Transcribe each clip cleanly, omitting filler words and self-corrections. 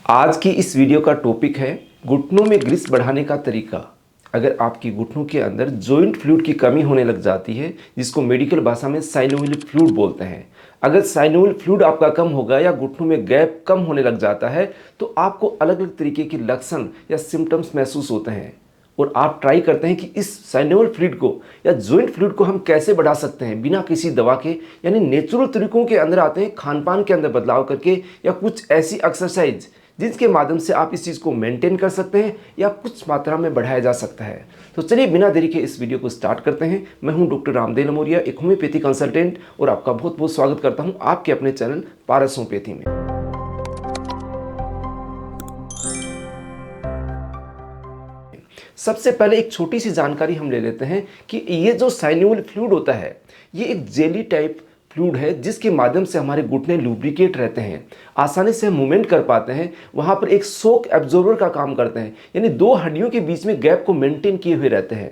आज की इस वीडियो का टॉपिक है घुटनों में ग्रिस बढ़ाने का तरीका। अगर आपकी घुटनों के अंदर जॉइंट फ्लूइड की कमी होने लग जाती है, जिसको मेडिकल भाषा में साइनोवियल फ्लूइड बोलते हैं, अगर साइनोवियल फ्लूइड आपका कम होगा या घुटनों में गैप कम होने लग जाता है तो आपको अलग अलग तरीके के लक्षण या सिम्टम्स महसूस होते हैं और आप ट्राई करते हैं कि इस साइनोवियल फ्लूइड को या जॉइंट फ्लूइड को हम कैसे बढ़ा सकते हैं बिना किसी दवा के, यानी नेचुरल तरीकों के अंदर आते हैं, खान पान के अंदर बदलाव करके या कुछ ऐसी एक्सरसाइज जिसके माध्यम से आप इस चीज़ को मेंटेन कर सकते हैं या कुछ मात्रा में बढ़ाया जा सकता है। तो चलिए बिना देरी के इस वीडियो को स्टार्ट करते हैं। मैं हूं डॉक्टर रामदेव लमोरिया, एक होम्योपैथी कंसल्टेंट, और आपका बहुत बहुत स्वागत करता हूं आपके अपने चैनल पारस होम्योपैथी में। सबसे पहले एक छोटी सी जानकारी हम ले लेते हैं कि ये जो साइनोवियल फ्लूइड होता है, ये एक जेली टाइप फ्लूइड है जिसके माध्यम से हमारे घुटने लुब्रिकेट रहते हैं, आसानी से हम मूवमेंट कर पाते हैं। वहाँ पर एक शॉक एब्जॉर्बर का काम करते हैं, यानी दो हड्डियों के बीच में गैप को मेंटेन किए हुए रहते हैं।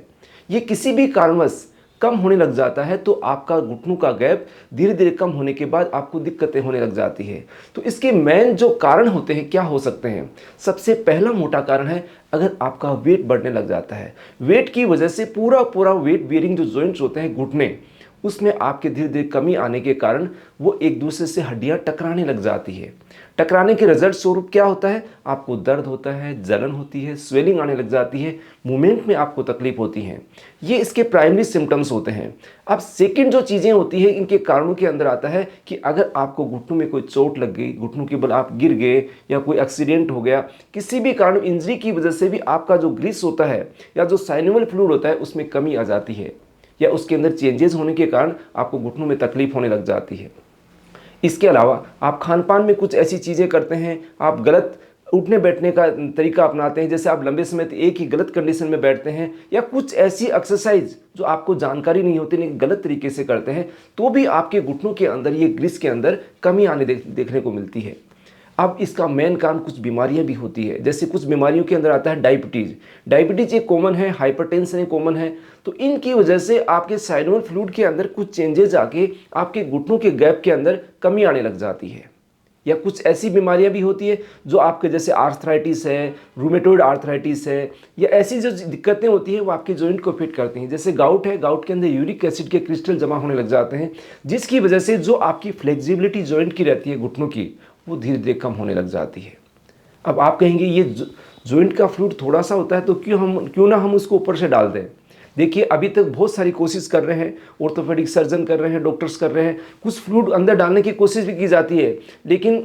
ये किसी भी कारणवश कम होने लग जाता है तो आपका घुटनों का गैप धीरे धीरे कम होने के बाद आपको दिक्कतें होने लग जाती है। तो इसके मेन जो कारण होते हैं क्या हो सकते हैं? सबसे पहला मोटा कारण है अगर आपका वेट बढ़ने लग जाता है। वेट की वजह से पूरा वेट बियरिंग जो जॉइंट्स होते हैं घुटने, उसमें आपके धीरे धीरे कमी आने के कारण वो एक दूसरे से हड्डियां टकराने लग जाती है। टकराने के रिजल्ट स्वरूप क्या होता है? आपको दर्द होता है, जलन होती है, स्वेलिंग आने लग जाती है, मूवमेंट में आपको तकलीफ होती है। ये इसके प्राइमरी सिम्टम्स होते हैं। अब सेकंड जो चीज़ें होती है इनके कारणों के अंदर आता है कि अगर आपको घुटनों में कोई चोट लग गई, घुटनों के बल आप गिर गए या कोई एक्सीडेंट हो गया, किसी भी कारण इंजरी की वजह से भी आपका जो ग्रीस होता है या जो साइनोवियल फ्लूइड होता है उसमें कमी आ जाती है या उसके अंदर चेंजेस होने के कारण आपको घुटनों में तकलीफ होने लग जाती है। इसके अलावा आप खान पान में कुछ ऐसी चीज़ें करते हैं, आप गलत उठने बैठने का तरीका अपनाते हैं, जैसे आप लंबे समय तक एक ही गलत कंडीशन में बैठते हैं या कुछ ऐसी एक्सरसाइज जो आपको जानकारी नहीं होती लेकिन गलत तरीके से करते हैं, तो भी आपके घुटनों के अंदर ये ग्रिस के अंदर कमी आने देखने को मिलती है। अब इसका मेन कारण कुछ बीमारियां भी होती है, जैसे कुछ बीमारियों के अंदर आता है डायबिटीज़। डायबिटीज़ एक कॉमन है, हाइपरटेंशन एक कॉमन है। तो इनकी वजह से आपके साइनोवियल फ्लूइड के अंदर कुछ चेंजेस आके आपके घुटनों के गैप के अंदर कमी आने लग जाती है। या कुछ ऐसी बीमारियां भी होती है जो आपके जैसे आर्थराइटिस है, रूमेटॉइड आर्थराइटिस है, या ऐसी जो दिक्कतें होती हैं वो आपके जॉइंट को फिट करती हैं। जैसे गाउट है, गाउट के अंदर यूरिक एसिड के क्रिस्टल जमा होने लग जाते हैं, जिसकी वजह से जो आपकी फ्लेक्सिबिलिटी जॉइंट की रहती है घुटनों की, वो धीरे धीरे कम होने लग जाती है। अब आप कहेंगे ये जॉइंट का फ्लूइड थोड़ा सा होता है तो क्यों ना हम उसको ऊपर से डाल दें। देखिए अभी तक बहुत सारी कोशिश कर रहे हैं, ऑर्थोपेडिक सर्जन कर रहे हैं, डॉक्टर्स कर रहे हैं, कुछ फ्लूइड अंदर डालने की कोशिश भी की जाती है, लेकिन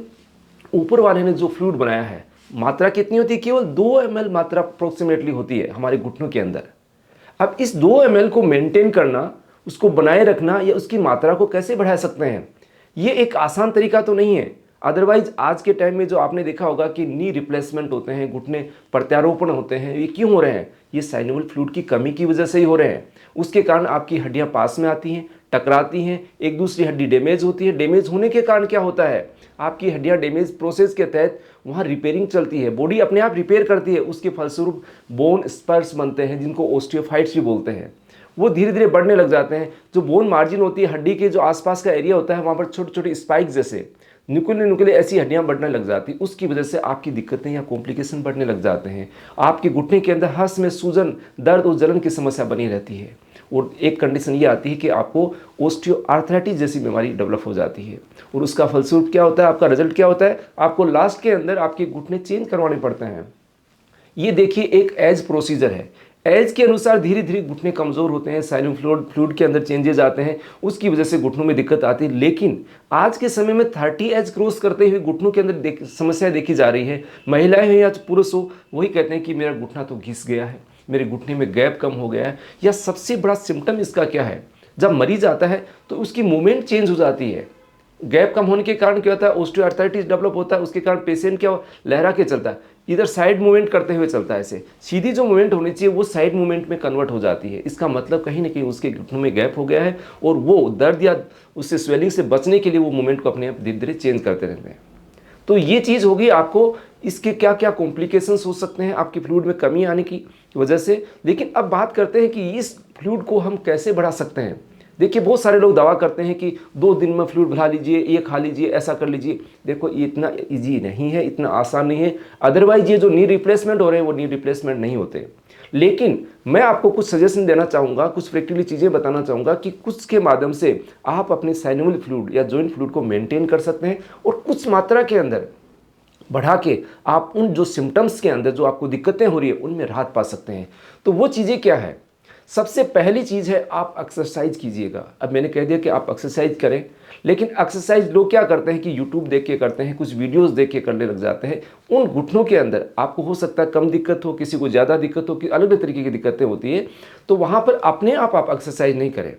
ऊपर वाले ने जो फ्लूइड बनाया है, मात्रा कितनी होती है? केवल 2 ml मात्रा अप्रोक्सीमेटली होती है हमारे घुटनों के अंदर। अब इस 2 ml को मेंटेन करना, उसको बनाए रखना या उसकी मात्रा को कैसे बढ़ा सकते हैं, ये एक आसान तरीका तो नहीं है। अदरवाइज आज के टाइम में जो आपने देखा होगा कि नी रिप्लेसमेंट होते हैं, घुटने प्रत्यारोपण होते हैं, ये क्यों हो रहे हैं? ये साइनोवियल फ्लूइड की कमी की वजह से ही हो रहे हैं। उसके कारण आपकी हड्डियां पास में आती हैं, टकराती हैं, एक दूसरी हड्डी डैमेज होती है। डैमेज होने के कारण क्या होता है? आपकी हड्डियां डैमेज प्रोसेस के तहत वहाँ रिपेयरिंग चलती है, बॉडी अपने आप रिपेयर करती है, उसके फलस्वरूप बोन स्पर्स बनते हैं जिनको ओस्टियोफाइट्स भी बोलते हैं। वो धीरे धीरे बढ़ने लग जाते हैं। जो बोन मार्जिन होती है, हड्डी के जो आसपास का एरिया होता है, वहाँ पर छोटे छोटे स्पाइक जैसे नुकीले ऐसी हड्डियां बढ़ने लग जाती, उसकी वजह से आपकी दिक्कतें या कॉम्प्लिकेशन बढ़ने लग जाते हैं। आपके घुटने के अंदर हर समय सूजन, दर्द और जलन की समस्या बनी रहती है, और एक कंडीशन ये आती है कि आपको ओस्टियोआर्थराइटिस जैसी बीमारी डेवलप हो जाती है। और उसका फलस्वरूप क्या होता है? आपका रिजल्ट क्या होता है? आपको लास्ट के अंदर आपके घुटने चेंज करवाने पड़ते हैं। ये देखिए एक एज प्रोसीजर है। एज के अनुसार धीरे धीरे घुटने कमज़ोर होते हैं, साइनोवियल फ्लूइड के अंदर चेंजेस आते हैं, उसकी वजह से घुटनों में दिक्कत आती है। लेकिन आज के समय में 30 एज क्रॉस करते हुए घुटनों के अंदर समस्या देखी जा रही है। महिलाएं हैं या पुरुष हो, वही कहते हैं कि मेरा घुटना तो घिस गया है, मेरे घुटने में गैप कम हो गया है। या सबसे बड़ा सिम्टम इसका क्या है? जब मरीज आता है तो उसकी मूवमेंट चेंज हो जाती है। गैप कम होने के कारण क्या होता है? ओस्टियोआर्थराइटिस डेवलप होता है। उसके कारण पेशेंट क्या लहरा के चलता है, इधर साइड मूवमेंट करते हुए चलता है। ऐसे सीधी जो मूवमेंट होनी चाहिए वो साइड मूवमेंट में कन्वर्ट हो जाती है। इसका मतलब कहीं ना कहीं उसके घुटनों में गैप हो गया है, और वो दर्द या उससे स्वेलिंग से बचने के लिए वो मूवमेंट को अपने आप धीरे धीरे चेंज करते रहते हैं। तो ये चीज़ होगी। आपको इसके क्या क्या कॉम्प्लिकेशंस हो सकते हैं आपकी फ्लूइड में कमी आने की वजह से। लेकिन अब बात करते हैं कि इस फ्लूइड को हम कैसे बढ़ा सकते हैं। देखिए बहुत सारे लोग दावा करते हैं कि 2 दिन में फ्लूइड बढ़ा लीजिए, ये खा लीजिए, ऐसा कर लीजिए। देखो ये इतना ईजी नहीं है, इतना आसान नहीं है। अदरवाइज ये जो नी रिप्लेसमेंट हो रहे हैं वो नी रिप्लेसमेंट नहीं होते। लेकिन मैं आपको कुछ सजेशन देना चाहूँगा, कुछ प्रैक्टिकली चीज़ें बताना चाहूँगा कि कुछ के माध्यम से आप अपने साइनोवियल फ्लूइड या जॉइंट फ्लूइड को मेंटेन कर सकते हैं और कुछ मात्रा के अंदर बढ़ा के आप उन जो सिम्टम्स के अंदर जो आपको दिक्कतें हो रही है उनमें राहत पा सकते हैं। तो वो चीज़ें क्या है? सबसे पहली चीज़ है आप एक्सरसाइज कीजिएगा। अब मैंने कह दिया कि आप एक्सरसाइज करें, लेकिन एक्सरसाइज लोग क्या करते हैं कि यूट्यूब देख के करते हैं, कुछ वीडियोस देख के करने लग जाते हैं। उन घुटनों के अंदर आपको हो सकता है कम दिक्कत हो, किसी को ज़्यादा दिक्कत हो, कि अलग अलग तरीके की दिक्कतें होती है। तो वहाँ पर अपने आप एक्सरसाइज नहीं करें।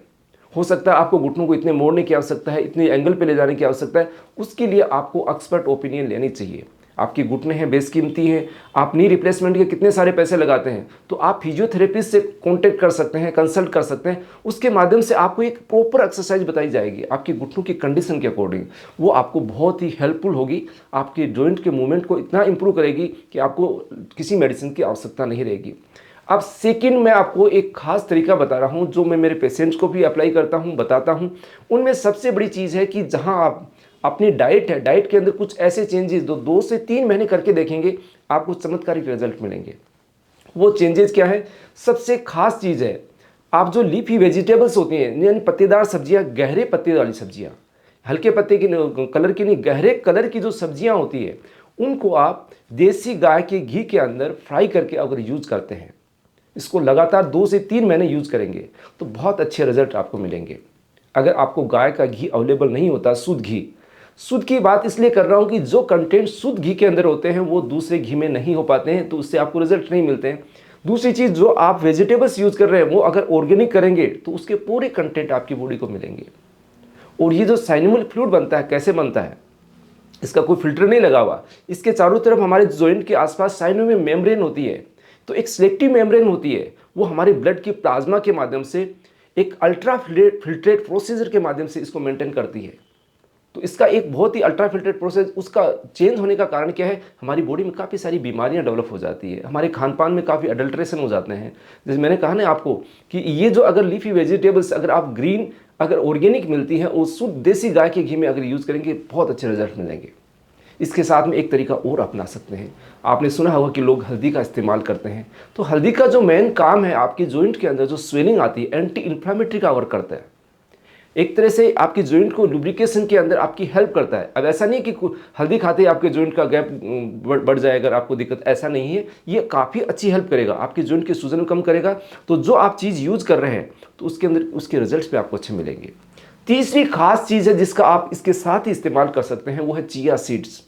हो सकता है आपको घुटनों को इतने मोड़ने की आवश्यकता है, इतने एंगल पे ले जाने की आवश्यकता है, उसके लिए आपको एक्सपर्ट ओपिनियन लेनी चाहिए। आपके घुटने हैं बेशकीमती हैं, आप नी रिप्लेसमेंट के कितने सारे पैसे लगाते हैं, तो आप फिजियोथेरेपिस्ट से कांटेक्ट कर सकते हैं, कंसल्ट कर सकते हैं। उसके माध्यम से आपको एक प्रॉपर एक्सरसाइज बताई जाएगी आपकी घुटनों की कंडीशन के अकॉर्डिंग। वो आपको बहुत ही हेल्पफुल होगी, आपके जॉइंट के मूवमेंट को इतना इंप्रूव करेगी कि आपको किसी मेडिसिन की आवश्यकता नहीं रहेगी। अब सेकंड मैं आपको एक खास तरीका बता रहा हूँ जो मैं मेरे पेशेंट्स को भी अप्लाई करता हूँ, बताता हूँ। उनमें सबसे बड़ी चीज़ है कि जहाँ आप अपनी डाइट है, डाइट के अंदर कुछ ऐसे चेंजेस 2 से 3 महीने करके देखेंगे, आपको चमत्कारिक रिजल्ट मिलेंगे। वो चेंजेस क्या है? सबसे खास चीज़ है, आप जो लीफी वेजिटेबल्स होती हैं, यानी पत्तेदार सब्जियां, गहरे पत्ते वाली सब्जियां, हल्के पत्ते की कलर की नहीं, गहरे कलर की जो सब्जियां होती है, उनको आप देसी गाय के घी के अंदर फ्राई करके अगर यूज करते हैं, इसको लगातार 2 से 3 महीने यूज करेंगे तो बहुत अच्छे रिजल्ट आपको मिलेंगे। अगर आपको गाय का घी अवेलेबल नहीं होता, शुद्ध घी, शुद्ध की बात इसलिए कर रहा हूं कि जो कंटेंट शुद्ध घी के अंदर होते हैं वो दूसरे घी में नहीं हो पाते हैं, तो उससे आपको रिजल्ट नहीं मिलते हैं। दूसरी चीज़, जो आप वेजिटेबल्स यूज कर रहे हैं वो अगर ऑर्गेनिक करेंगे तो उसके पूरे कंटेंट आपकी बॉडी को मिलेंगे। और ये जो साइनोवियल फ्लूइड बनता है, कैसे बनता है? इसका कोई फिल्टर नहीं लगा हुआ। इसके चारों तरफ हमारे जॉइंट के आसपास साइनोवियल मेम्ब्रेन होती है। तो एक सिलेक्टिव मेम्ब्रेन होती है, वो हमारे ब्लड की प्लाज्मा के माध्यम से एक अल्ट्रा फिल्ट्रेट प्रोसीजर के माध्यम से इसको मेंटेन करती है। तो इसका एक बहुत ही अल्ट्रा फिल्ट्रेट प्रोसेस, उसका चेंज होने का कारण क्या है? हमारी बॉडी में काफ़ी सारी बीमारियां डेवलप हो जाती है, हमारे खान पान में काफ़ी अडल्ट्रेशन हो जाते हैं। जैसे मैंने कहा ना आपको कि ये जो अगर लीफी वेजिटेबल्स अगर आप ग्रीन अगर ऑर्गेनिक मिलती हैं और शुद्ध देसी गाय के घी में अगर यूज़ करेंगे, बहुत अच्छे रिजल्ट मिलेंगे। इसके साथ में एक तरीका और अपना सकते हैं। आपने सुना होगा कि लोग हल्दी का इस्तेमाल करते हैं। तो हल्दी का जो मेन काम है, आपके जॉइंट के अंदर जो स्वेलिंग आती है, एंटी इन्फ्लामेटरी का वर्क करता है। एक तरह से आपकी जॉइंट को लुब्रिकेशन के अंदर आपकी हेल्प करता है। अब ऐसा नहीं है कि हल्दी खाते ही आपके जॉइंट का गैप बढ़ जाए अगर आपको दिक्कत, ऐसा नहीं है। ये काफ़ी अच्छी हेल्प करेगा, आपके जॉइंट के सूजन को कम करेगा। तो जो आप चीज़ यूज़ कर रहे हैं तो उसके अंदर उसके रिजल्ट्स भी आपको अच्छे मिलेंगे। तीसरी खास चीज़ है जिसका आप इसके साथ ही इस्तेमाल कर सकते हैं, वो है चिया सीड्स।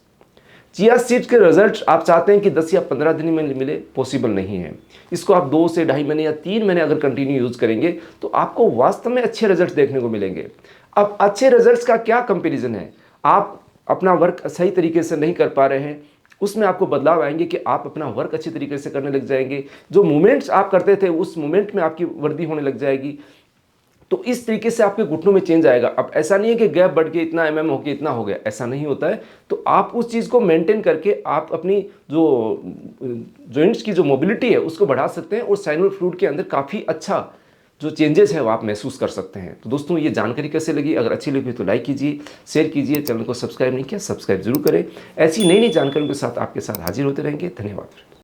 चिया सीड्स के रिजल्ट आप चाहते हैं कि 10 या 15 दिन में मिले, पॉसिबल नहीं है। इसको आप 2 से ढाई महीने या 3 महीने अगर कंटिन्यू यूज़ करेंगे तो आपको वास्तव में अच्छे रिजल्ट्स देखने को मिलेंगे। अब अच्छे रिजल्ट्स का क्या कंपैरिजन है? आप अपना वर्क सही तरीके से नहीं कर पा रहे हैं, उसमें आपको बदलाव आएंगे कि आप अपना वर्क अच्छी तरीके से करने लग जाएंगे। जो मूवमेंट्स आप करते थे उस मूवमेंट में आपकी वृद्धि होने लग जाएगी। तो इस तरीके से आपके घुटनों में चेंज आएगा। अब ऐसा नहीं है कि गैप बढ़ के इतना एमएम हो गया, इतना हो गया, ऐसा नहीं होता है। तो आप उस चीज़ को मेंटेन करके आप अपनी जो जॉइंट्स की जो मोबिलिटी है उसको बढ़ा सकते हैं और साइनोवियल फ्लूइड के अंदर काफ़ी अच्छा जो चेंजेस है वो आप महसूस कर सकते हैं। तो दोस्तों, ये जानकारी कैसे लगी? अगर अच्छी लगी तो लाइक कीजिए, शेयर कीजिए। चैनल को सब्सक्राइब नहीं किया, सब्सक्राइब जरूर करें। ऐसी नई नई जानकारियों के साथ आपके साथ हाजिर होते रहेंगे। धन्यवाद।